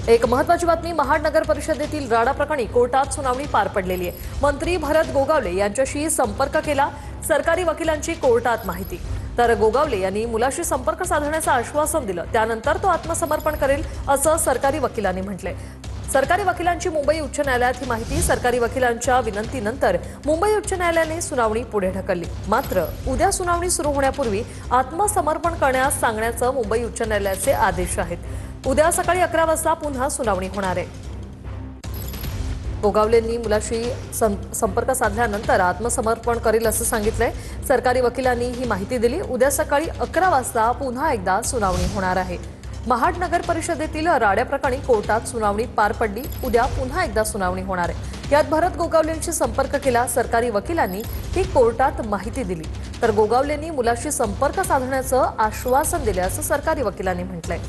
एक महत्त्वाची बातमी, महाड नगर परिषदेतील राडा प्रकरणी कोर्टात सुनावणी पार पडलेली आहे। मंत्री भरत गोगावले यांच्याशी संपर्क केला, सरकारी वकिलांची कोर्टात माहिती। तर गोगावले यांनी मुलाशी संपर्क साधण्याचं आश्वासन दिलं, त्यानंतर तो आत्मसमर्पण करेल असं सरकारी वकिलांनी म्हटलंय। सरकारी वकिलांची मुंबई उच्च न्यायालयात ही माहिती। सरकारी वकिलांच्या विनंतीनंतर मुंबई उच्च न्यायालयाने सुनावणी पुढे ढकलली। मात्र उद्या सुनावणी सुरू होण्यापूर्वी आत्मसमर्पण करण्यास सांगण्याचं मुंबई उच्च न्यायालयाचे आदेश आहेत। उद्या सकाळी 11 वाजता पुन्हा सुनावणी होणार आहे। गोगावलेंनी मुलाशी संपर्क साधल्यानंतर आत्मसमर्पण करेल असं सांगितलंय। सरकारी वकिलांनी ही माहिती दिली। उद्या सकाळी 11 वाजता पुन्हा एकदा सुनावणी होणार आहे। महाड नगर परिषदेतील राड्या प्रकरणी कोर्टात सुनावणी पार पडली। उद्या पुन्हा एकदा सुनावणी होणार आहे। यात भरत गोगावलेंशी संपर्क केला, सरकारी वकिलांनी ही कोर्टात माहिती दिली। तर गोगावलेंनी मुलाशी संपर्क साधण्याचं आश्वासन दिले असं सरकारी वकिलांनी म्हटलंय।